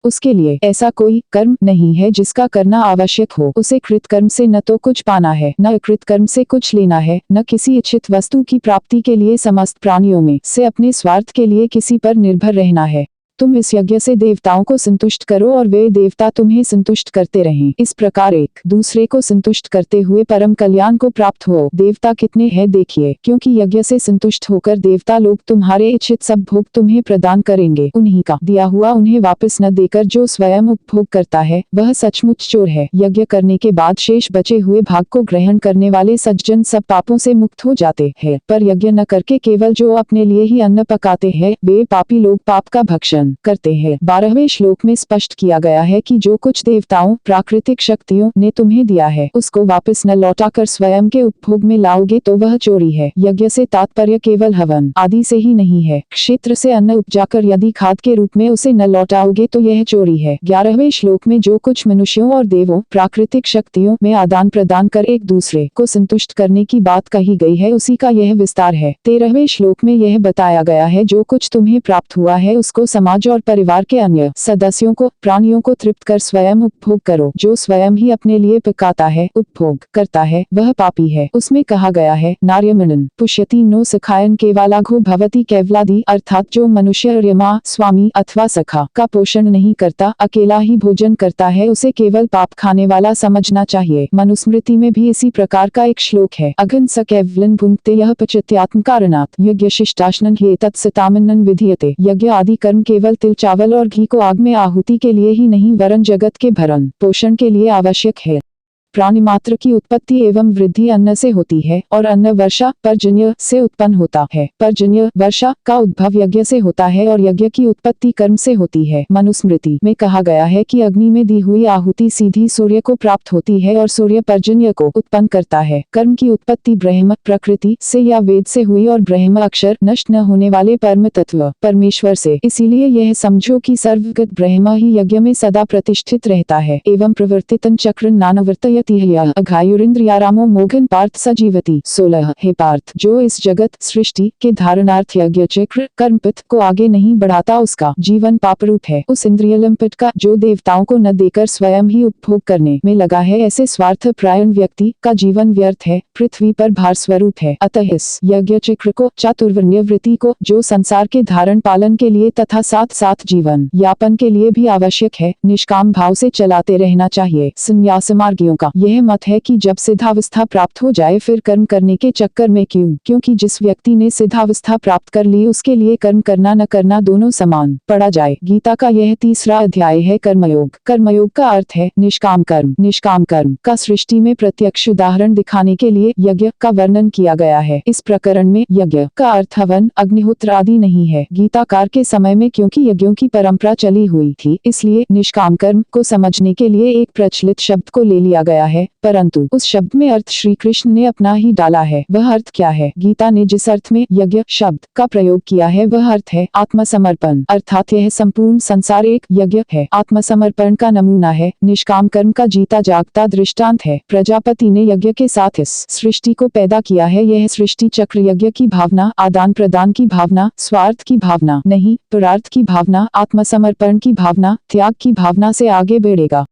उसके लिए ऐसा कोई कर्म नहीं है जिसका करना आवश्यक हो। उसे कृतकर्म से न तो कुछ पाना है, न अकृतकर्म से कुछ लेना है, न किसी इच्छित वस्तु की प्राप्ति के लिए समस्त प्राणियों में से अपने स्वार्थ के लिए किसी पर निर्भर रहना है। तुम इस यज्ञ से देवताओं को संतुष्ट करो और वे देवता तुम्हें संतुष्ट करते रहें। इस प्रकार एक दूसरे को संतुष्ट करते हुए परम कल्याण को प्राप्त हो। देवता कितने हैं देखिए, क्योंकि यज्ञ से संतुष्ट होकर देवता लोग तुम्हारे इच्छित सब भोग तुम्हें प्रदान करेंगे। उन्हीं का दिया हुआ उन्हें वापस न देकर जो स्वयं उपभोग करता है वह सचमुच चोर है। यज्ञ करने के बाद शेष बचे हुए भाग को ग्रहण करने वाले सज्जन सब पापों से मुक्त हो जाते हैं, पर यज्ञ न करके केवल जो अपने लिए ही अन्न पकाते हैं वे पापी लोग पाप का भक्षण करते हैं। 12वें श्लोक में स्पष्ट किया गया है कि जो कुछ देवताओं प्राकृतिक शक्तियों ने तुम्हें दिया है उसको वापस न लौटाकर स्वयं के उपभोग में लाओगे तो वह चोरी है। यज्ञ से तात्पर्य केवल हवन आदि से ही नहीं है। क्षेत्र से अन्न उपजाकर यदि खाद के रूप में उसे न लौटाओगे तो यह चोरी है। 11वें श्लोक में जो कुछ मनुष्यों और देवों प्राकृतिक शक्तियों में आदान प्रदान कर एक दूसरे को संतुष्ट करने की बात कही गई है उसी का यह विस्तार है। 13वें श्लोक में यह बताया गया है जो कुछ तुम्हें प्राप्त हुआ है उसको समाज और परिवार के अन्य सदस्यों को प्राणियों को तृप्त कर स्वयं उपभोग करो। जो स्वयं ही अपने लिए पकाता है उपभोग करता है वह पापी है। उसमें कहा गया है नार्यमनन पुष्यति नो सखायन केवलाघो भवति केवलादि, अर्थात जो मनुष्य यमा स्वामी अथवा सखा का पोषण नहीं करता अकेला ही भोजन करता है उसे केवल पाप खाने वाला समझना चाहिए। मनुस्मृति में भी इसी प्रकार का एक श्लोक है। अघन स केवलन भुंक्ते यह पचित्यात्म कारणात् यज्ञ शिष्टाशनन हे तत्सतामन्नन विधीयते। यज्ञ आदि कर्म केवल तिल चावल और घी को आग में आहुति के लिए ही नहीं वरन जगत के भरण पोषण के लिए आवश्यक है। प्राणी मात्र की उत्पत्ति एवं वृद्धि अन्न से होती है और अन्न वर्षा पर्जन्य से उत्पन्न होता है। पर्जन्य वर्षा का उद्भव यज्ञ से होता है और यज्ञ की उत्पत्ति कर्म से होती है। मनुस्मृति में कहा गया है कि अग्नि में दी हुई आहुति सीधी सूर्य को प्राप्त होती है और सूर्य पर्जन्य को उत्पन्न करता है। कर्म की उत्पत्ति ब्रह्म प्रकृति से या वेद से हुई और ब्रह्म अक्षर नष्ट न होने वाले परम तत्व परमेश्वर से। इसीलिए यह समझो कि सर्वगत ब्रह्म ही यज्ञ में सदा प्रतिष्ठित रहता है। एवं प्रवर्तितन चक्र नानवर्तय अघायुरिंद्रियारामो मोघन पार्थ सजीवती। 16 हे पार्थ, जो इस जगत सृष्टि के धारणार्थ यज्ञ चक्र कर्मपथ को आगे नहीं बढ़ाता उसका जीवन पापरूप है। उस इंद्रियलंपट का जो देवताओं को न देकर स्वयं ही उपभोग करने में लगा है ऐसे स्वार्थ प्रायण व्यक्ति का जीवन व्यर्थ है, पृथ्वी पर भार स्वरूप है। अतः इस यज्ञ चक्र को चातुर्वर्ण्य वृत्ति को जो संसार के धारण पालन के लिए तथा साथ साथ जीवन यापन के लिए भी आवश्यक है निष्काम भाव से चलाते रहना चाहिए। संन्यास मार्गियों का यह मत है कि जब सिद्धावस्था प्राप्त हो जाए फिर कर्म करने के चक्कर में क्यों, क्योंकि जिस व्यक्ति ने सिद्धावस्था प्राप्त कर ली उसके लिए कर्म करना न करना दोनों समान पड़ा जाए। गीता का यह 3रा अध्याय है कर्मयोग। कर्मयोग का अर्थ है निष्काम कर्म। निष्काम कर्म का सृष्टि में प्रत्यक्ष उदाहरण दिखाने के लिए यज्ञ का वर्णन किया गया है। इस प्रकरण में यज्ञ का अर्थ हवन अग्निहोत्र आदि नहीं है। गीताकार के समय में क्योंकि यज्ञों की परंपरा चली हुई थी इसलिए निष्काम कर्म को समझने के लिए एक प्रचलित शब्द को ले लिया गया है, परंतु उस शब्द में अर्थ श्री कृष्ण ने अपना ही डाला है। वह अर्थ क्या है? गीता ने जिस अर्थ में यज्ञ शब्द का प्रयोग किया है वह अर्थ है आत्मसमर्पण, अर्थात यह संपूर्ण संसार एक यज्ञ है। आत्मसमर्पण का नमूना है, निष्काम कर्म का जीता जागता दृष्टांत है। प्रजापति ने यज्ञ के साथ इस सृष्टि को पैदा किया है। यह सृष्टि चक्र यज्ञ की भावना, आदान प्रदान की भावना, स्वार्थ की भावना नहीं, परार्थ की भावना, आत्मसमर्पण की भावना, त्याग की भावना से आगे बढ़ेगा।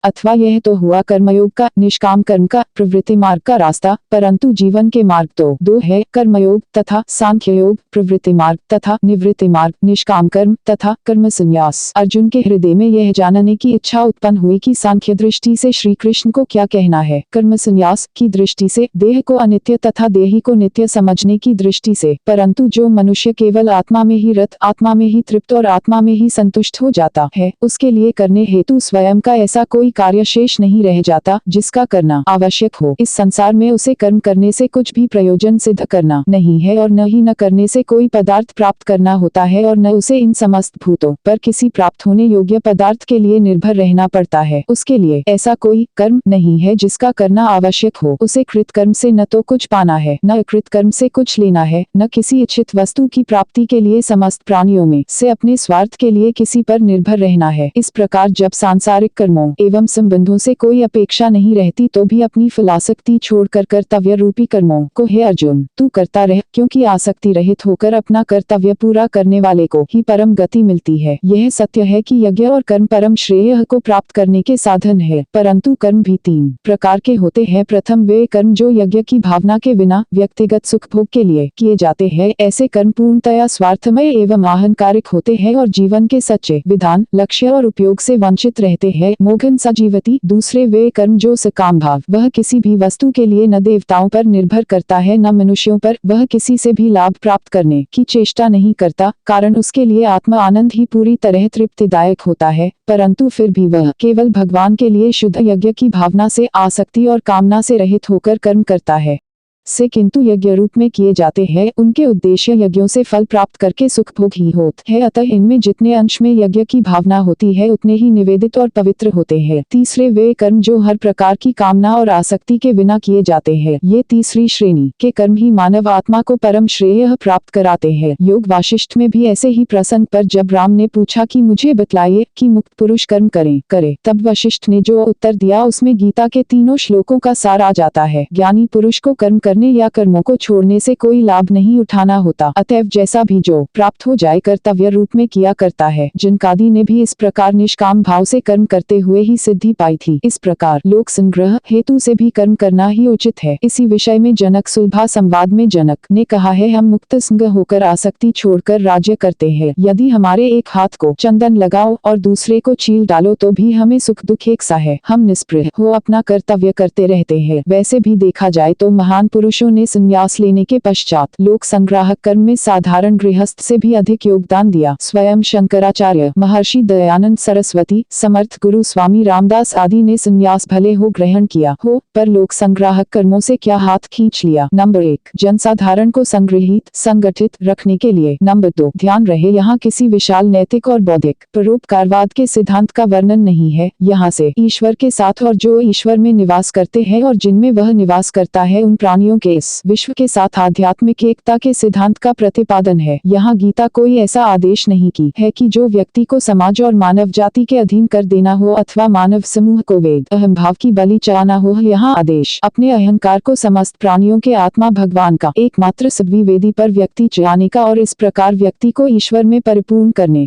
अथवा यह तो हुआ कर्मयोग का, निष्काम कर्म का, प्रवृत्ति मार्ग का रास्ता, परंतु जीवन के मार्ग तो 2 है, कर्मयोग तथा सांख्य योग। प्रवृत्ति मार्ग तथा निवृत्ति मार्ग, निष्काम कर्म तथा कर्म संन्यास। अर्जुन के हृदय में यह जानने की इच्छा उत्पन्न हुई कि सांख्य दृष्टि से श्री कृष्ण को क्या कहना है, कर्म संन्यास की दृष्टि से देह को अनित्य तथा देही को नित्य समझने की दृष्टि से। परंतु जो मनुष्य केवल आत्मा में ही रत, आत्मा में ही तृप्त और आत्मा में ही संतुष्ट हो जाता है उसके लिए करने हेतु स्वयं का ऐसा कोई कार्य शेष नहीं रह जाता जिसका करना आवश्यक हो। इस संसार में उसे कर्म करने से कुछ भी प्रयोजन सिद्ध करना नहीं है और न ही न करने से कोई पदार्थ प्राप्त करना होता है और न उसे इन समस्त भूतों पर किसी प्राप्त होने योग्य पदार्थ के लिए निर्भर रहना पड़ता है। उसके लिए ऐसा कोई कर्म नहीं है जिसका करना आवश्यक हो। उसे कृत कर्म से न तो कुछ पाना है, न अकृत कर्म से कुछ लेना है, न किसी इच्छित वस्तु की प्राप्ति के लिए समस्त प्राणियों में से अपने स्वार्थ के लिए किसी पर निर्भर रहना है। इस प्रकार जब सांसारिक कर्मों एवं एवं संबंधों से कोई अपेक्षा नहीं रहती तो भी अपनी फिलासक्ति छोड़कर कर्तव्य रूपी कर्मों को हे अर्जुन तू करता रह, क्योंकि आसक्ति रहित होकर अपना कर्तव्य पूरा करने वाले को ही परम गति मिलती है। यह सत्य है कि यज्ञ और कर्म परम श्रेय को प्राप्त करने के साधन है, परंतु कर्म भी 3 प्रकार के होते हैं। प्रथम वे कर्म जो यज्ञ की भावना के बिना व्यक्तिगत सुख भोग के लिए किए जाते हैं। ऐसे कर्म पूर्णतया स्वार्थमय एवं अहंकारिक होते हैं और जीवन के सच्चे विधान, लक्ष्य और उपयोग से वंचित रहते हैं। मोघन सजीवती। दूसरे वे कर्म जो सकाम भाव, वह किसी भी वस्तु के लिए न देवताओं पर निर्भर करता है न मनुष्यों पर, वह किसी से भी लाभ प्राप्त करने की चेष्टा नहीं करता, कारण उसके लिए आत्मा आनंद ही पूरी तरह तृप्तिदायक होता है, परंतु फिर भी वह केवल भगवान के लिए शुद्ध यज्ञ की भावना से, आसक्ति और कामना से रहित होकर कर्म करता है से किंतु यज्ञ रूप में किए जाते हैं। उनके उद्देश्य यज्ञों से फल प्राप्त करके सुख भोग ही होते हैं, अतः इनमें जितने अंश में यज्ञ की भावना होती है उतने ही निवेदित और पवित्र होते हैं। तीसरे वे कर्म जो हर प्रकार की कामना और आसक्ति के बिना किए जाते हैं। ये तीसरी श्रेणी के कर्म ही मानव आत्मा को परम श्रेय प्राप्त कराते हैं। योग वाशिष्ठ में भी ऐसे ही प्रसंग पर जब राम ने पूछा कि मुझे बतलाइए कि मुक्त पुरुष कर्म करे, तब वशिष्ठ ने जो उत्तर दिया उसमें गीता के तीनों श्लोकों का सार आ जाता है। ज्ञानी पुरुष को कर्म करने या कर्मों को छोड़ने से कोई लाभ नहीं उठाना होता, अतएव जैसा भी जो प्राप्त हो जाए कर्तव्य रूप में किया करता है। जनकादि ने भी इस प्रकार निष्काम भाव से कर्म करते हुए ही सिद्धि पाई थी। इस प्रकार लोक संग्रह हेतु से भी कर्म करना ही उचित है। इसी विषय में जनक सुलभा संवाद में जनक ने कहा है, हम मुक्त संग होकर आसक्ति छोड़कर राज्य करते हैं। यदि हमारे एक हाथ को चंदन लगाओ और दूसरे को चील डालो तो भी हमें सुख दुख एक सा है। हम निष्पृह हो अपना कर्तव्य करते रहते हैं। वैसे भी देखा जाए तो महान पुरुषों ने संन्यास लेने के पश्चात लोक संग्राहक कर्म में साधारण गृहस्थ से भी अधिक योगदान दिया। स्वयं शंकराचार्य, महर्षि दयानंद सरस्वती, समर्थ गुरु स्वामी रामदास आदि ने संन्यास भले हो ग्रहण किया हो, पर लोक संग्राहक कर्मों से क्या हाथ खींच लिया। नंबर 1, जनसाधारण को संग्रहित संगठित रखने के लिए। नंबर 2, ध्यान रहे यहाँ किसी विशाल नैतिक और बौद्धिक परोपकारवाद के सिद्धांत का वर्णन नहीं है। यहाँ से ईश्वर के साथ और जो ईश्वर में निवास करते हैं और जिनमें वह निवास करता है उन प्राणियों के इस विश्व के साथ आध्यात्मिक एकता के सिद्धांत का प्रतिपादन है। यहाँ गीता कोई ऐसा आदेश नहीं की है कि जो व्यक्ति को समाज और मानव जाति के अधीन कर देना हो अथवा मानव समूह को वेद अहंभाव की बलि चढ़ाना हो। यहाँ आदेश अपने अहंकार को समस्त प्राणियों के आत्मा भगवान का एकमात्र सद्विवेदी पर व्यक्ति चढ़ाने का और इस प्रकार व्यक्ति को ईश्वर में परिपूर्ण करने।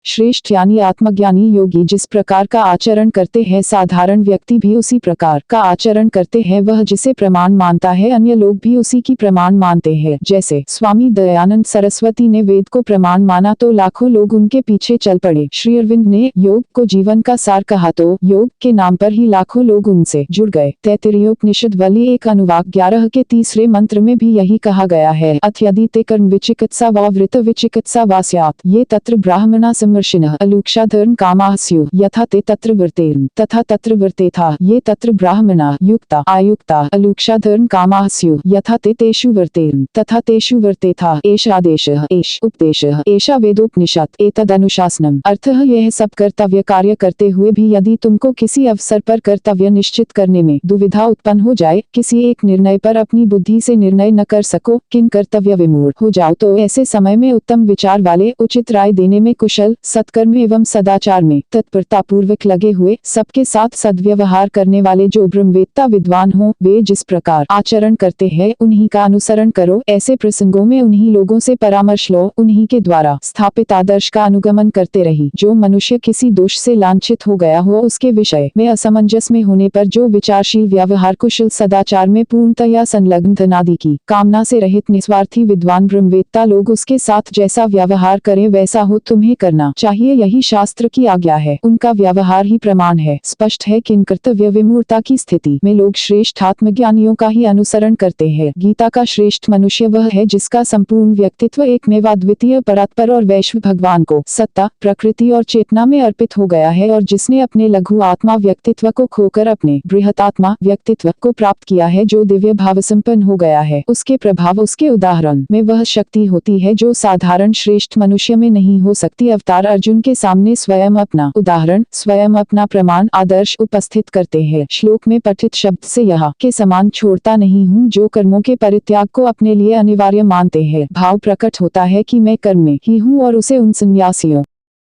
श्रेष्ठ यानी आत्मज्ञानी योगी जिस प्रकार का आचरण करते हैं साधारण व्यक्ति भी उसी प्रकार का आचरण करते हैं। वह जिसे प्रमाण मानता है अन्य लोग भी उसी की प्रमाण मानते हैं। जैसे स्वामी दयानंद सरस्वती ने वेद को प्रमाण माना तो लाखों लोग उनके पीछे चल पड़े। श्री अरविंद ने योग को जीवन का सार कहा तो योग के नाम पर ही लाखों लोग उनसे जुड़ गए। तैत्तिरीयोपनिषद वाली एक अनुवाक 11 के तीसरे मंत्र में भी यही कहा गया है, अथ यदि ते कर्म विचिकित्सा व वृत विचिकित्सा वा स्यात् ये तत्र ब्राह्मणा समर्षिणः अलूक्षा धर्म कामाः स्युः यथा ते तत्र वर्तेरन् तथा तत्र वर्तेथाः ये तत्र ब्राह्मणा युक्ता आयुक्ता अलूक्षा धर्म कामाः स्युः यथा ते तेषु वर्तेरन् तथा तेषु वर्तेथाः एष आदेशः एष उपदेशः एषा वेदोपनिषत् एतदनुशासनम्। अर्थः यह सब कर्तव्य कार्य करते हुए भी यदि तुमको किसी अवसर पर कर्तव्य निश्चित करने में दुविधा उत्पन्न हो जाए, किसी एक निर्णय पर अपनी बुद्धि से निर्णय न कर सको, किन कर्तव्य विमूढ़ हो जाओ, तो ऐसे समय में उत्तम विचार वाले उचित राय देने में कुशल, सत्कर्म एवं सदाचार में तत्परता पूर्वक लगे हुए, सबके साथ सद्व्यवहार करने वाले जो ब्रह्मवेत्ता विद्वान हो, वे जिस प्रकार आचरण करते हैं उन्हीं का अनुसरण करो। ऐसे प्रसंगों में उन्हीं लोगों से परामर्श लो, उन्हीं के द्वारा स्थापित आदर्श का अनुगमन करते रही। जो मनुष्य किसी दोष से लांछित हो गया हो, उसके विषय में असमंजस में होने पर जो विचारशील, व्यवहार कुशल, सदाचार में पूर्णतया संलग्न, धनादि की कामना से रहित निस्वार्थी विद्वान ब्रह्मवेत्ता लोग उसके साथ जैसा व्यवहार करें वैसा हो तुम्हें करना चाहिए। यही शास्त्र की आज्ञा है, उनका व्यवहार ही प्रमाण है। स्पष्ट है कि इन कर्तव्य विमूढ़ता की स्थिति में लोग श्रेष्ठ आत्मज्ञानियों का ही अनुसरण करते हैं। गीता का श्रेष्ठ मनुष्य वह है जिसका संपूर्ण व्यक्तित्व एकमेव अद्वितीय परात्पर और वैश्व भगवान को सत्ता, प्रकृति और चेतना में अर्पित हो गया है और जिसने अपने लघु आत्मा व्यक्तित्व को खोकर अपने बृहत आत्मा व्यक्तित्व को प्राप्त किया है, जो दिव्य भाव संपन्न हो गया है। उसके प्रभाव, उसके उदाहरण में वह शक्ति होती है जो साधारण श्रेष्ठ मनुष्य में नहीं हो सकती। अवतार अर्जुन के सामने स्वयं अपना उदाहरण, स्वयं अपना प्रमाण, आदर्श उपस्थित करते हैं। श्लोक में पठित शब्द से यहाँ के समान छोड़ता नहीं हूँ जो कर्मों के परित्याग को अपने लिए अनिवार्य मानते हैं। भाव प्रकट होता है कि मैं कर्म में ही हूँ और उसे उन सन्यासियों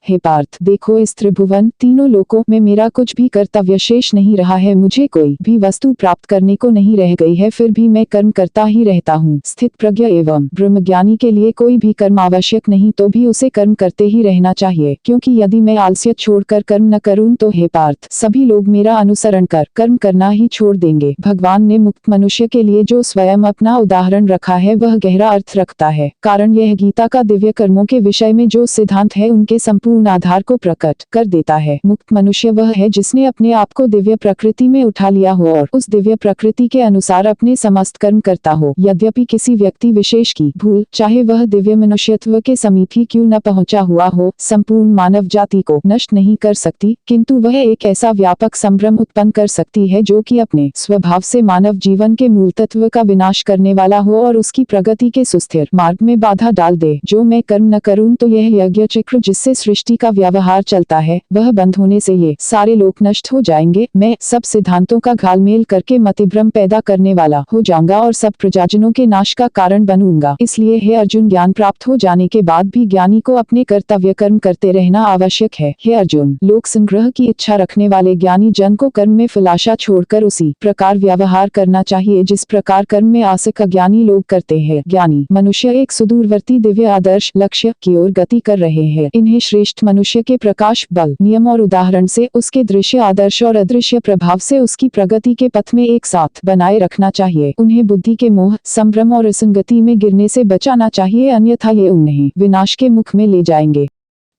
हे पार्थ, देखो इस त्रिभुवन तीनों लोकों में मेरा कुछ भी कर्तव्य शेष नहीं रहा है, मुझे कोई भी वस्तु प्राप्त करने को नहीं रह गई है, फिर भी मैं कर्म करता ही रहता हूँ। स्थित प्रज्ञ एवं ब्रह्मज्ञानी के लिए कोई भी कर्म आवश्यक नहीं, तो भी उसे कर्म करते ही रहना चाहिए, क्योंकि यदि मैं आलस्य छोड़कर कर्म न करूँ तो हे पार्थ, सभी लोग मेरा अनुसरण कर कर्म करना ही छोड़ देंगे। भगवान ने मुक्त मनुष्य के लिए जो स्वयं अपना उदाहरण रखा है वह गहरा अर्थ रखता है, कारण यह गीता का दिव्य कर्मों के विषय में जो सिद्धांत है उनके संपूर्ण आधार को प्रकट कर देता है। मुक्त मनुष्य वह है जिसने अपने आप को दिव्य प्रकृति में उठा लिया हो और उस दिव्य प्रकृति के अनुसार अपने समस्त कर्म करता हो। यद्यपि किसी व्यक्ति विशेष की भूल, चाहे वह दिव्य मनुष्यत्व के समीप ही क्यों न पहुंचा हुआ हो, संपूर्ण मानव जाति को नष्ट नहीं कर सकती, किंतु वह एक ऐसा व्यापक संभ्रम उत्पन्न कर सकती है जो कि अपने स्वभाव से मानव जीवन के मूल तत्व का विनाश करने वाला हो और उसकी प्रगति के सुस्थिर मार्ग में बाधा डाल दे। जो मैं कर्म न करूं तो यह यज्ञ चक्र जिससे सृष्टि का व्यवहार चलता है वह बंद होने से ये सारे लोग नष्ट हो जाएंगे। मैं सब सिद्धांतों का घालमेल करके मतिभ्रम पैदा करने वाला हो जाऊंगा और सब प्रजाजनों के नाश का कारण बनूंगा। इसलिए हे अर्जुन, ज्ञान प्राप्त हो जाने के बाद भी ज्ञानी को अपने कर्तव्य कर्म करते रहना आवश्यक है। हे अर्जुन, लोक संग्रह की इच्छा रखने वाले ज्ञानी जन को कर्म में फिलाशा छोड़कर उसी प्रकार व्यवहार करना चाहिए जिस प्रकार कर्म में आसक्त अज्ञानी लोग करते हैं। ज्ञानी मनुष्य एक सुदूरवर्ती दिव्य आदर्श लक्ष्य की ओर गति कर रहे हैं। इन्हें श्रेष्ठ मनुष्य के प्रकाश, बल, नियम और उदाहरण से, उसके दृश्य आदर्श और अदृश्य प्रभाव से उसकी प्रगति के पथ में एक साथ बनाए रखना चाहिए। उन्हें बुद्धि के मोह, संभ्रम और असंगति में गिरने से बचाना चाहिए, अन्यथा ये उन्हें विनाश के मुख में ले जाएंगे।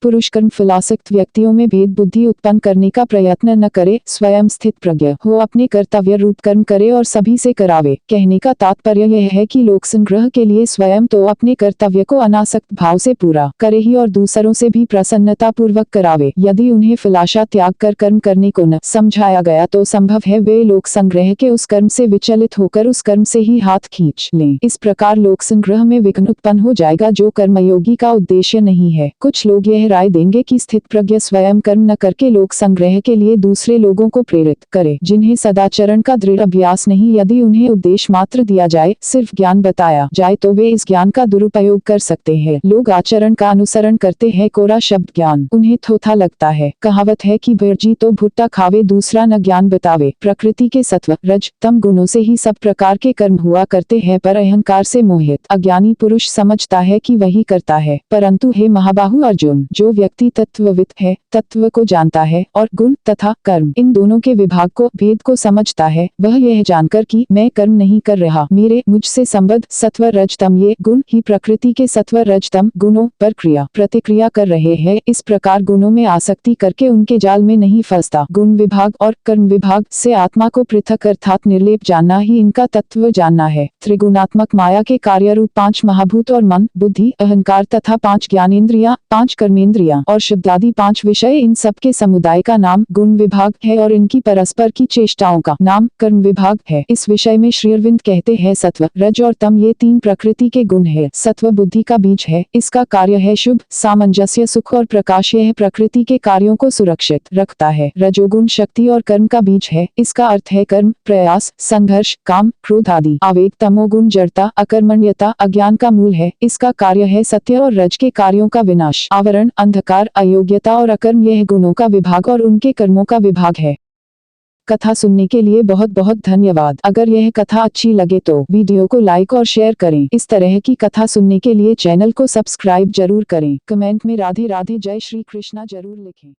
पुरुष कर्म फिलासक्त व्यक्तियों में भेद बुद्धि उत्पन्न करने का प्रयत्न न करे, स्वयं स्थित प्रज्ञ हो अपने कर्तव्य रूप कर्म करे और सभी से करावे। कहने का तात्पर्य यह है कि लोक संग्रह के लिए स्वयं तो अपने कर्तव्य को अनासक्त भाव से पूरा करे ही और दूसरों से भी प्रसन्नता पूर्वक करावे। यदि उन्हें फिलाशा त्याग कर कर्म करने को न समझाया गया तो संभव है वे लोक संग्रह के उस कर्म से विचलित होकर उस कर्म से ही हाथ खींच लें। इस प्रकार लोक संग्रह में विघ्न उत्पन्न हो जाएगा जो कर्मयोगी का उद्देश्य नहीं है। कुछ लोग यह राय देंगे कि स्थित प्रज्ञ स्वयं कर्म न करके लोक संग्रह के लिए दूसरे लोगों को प्रेरित करे, जिन्हें सदाचरण का दृढ़ अभ्यास नहीं। यदि उन्हें उद्देश्य मात्र दिया जाए, सिर्फ ज्ञान बताया जाए, तो वे इस ज्ञान का दुरुपयोग कर सकते हैं। लोग आचरण का अनुसरण करते हैं, कोरा शब्द ज्ञान उन्हें थोथा लगता है। कहावत है कि भेड़जी तो भुट्टा खावे, दूसरा न ज्ञान बतावे। प्रकृति के सत्व, रज, तम गुणों से ही सब प्रकार के कर्म हुआ करते हैं, पर अहंकार से मोहित अज्ञानी पुरुष समझता है कि वही करता है। परंतु हे महाबाहु अर्जुन, जो व्यक्ति तत्वविद है, तत्व को जानता है और गुण तथा कर्म इन दोनों के विभाग को, भेद को समझता है, वह यह जानकर कि मैं कर्म नहीं कर रहा, मेरे मुझसे संबद्ध सत्व रजतम ये गुण ही प्रकृति के सत्व रजतम गुणों पर क्रिया प्रतिक्रिया कर रहे हैं, इस प्रकार गुणों में आसक्ति करके उनके जाल में नहीं फंसता। गुण विभाग और कर्म विभाग से आत्मा को पृथक अर्थात निर्लेप जानना ही इनका तत्व जानना है। त्रिगुणात्मक माया के कार्य रूप 5 महाभूत और मन, बुद्धि, अहंकार तथा 5 ज्ञानेंद्रियां, 5 कर्मेंद्रियां और शब्दादि 5 विषय, इन सब के समुदाय का नाम गुण विभाग है और इनकी परस्पर की चेष्टाओं का नाम कर्म विभाग है। इस विषय में श्री अरविंद कहते हैं सत्व, रज और तम ये 3 प्रकृति के गुण है। सत्व बुद्धि का बीज है, इसका कार्य है शुभ, सामंजस्य, सुख और प्रकाश, यह प्रकृति के कार्यों को सुरक्षित रखता है। रजोगुण शक्ति और कर्म का बीज है, इसका अर्थ है कर्म, प्रयास, संघर्ष, काम, क्रोध आदि। आवेग तमोगुण जड़ता, अकर्मण्यता, अज्ञान का मूल है, इसका कार्य है सत्य और रज के कार्यों का विनाश। आवरण, अंधकार, अयोग्यता और अकर्म यह गुणों का विभाग और उनके कर्मों का विभाग है। कथा सुनने के लिए बहुत बहुत धन्यवाद। अगर यह कथा अच्छी लगे तो वीडियो को लाइक और शेयर करें। इस तरह की कथा सुनने के लिए चैनल को सब्सक्राइब जरूर करें। कमेंट में राधे राधे जय श्री कृष्णा जरूर लिखें।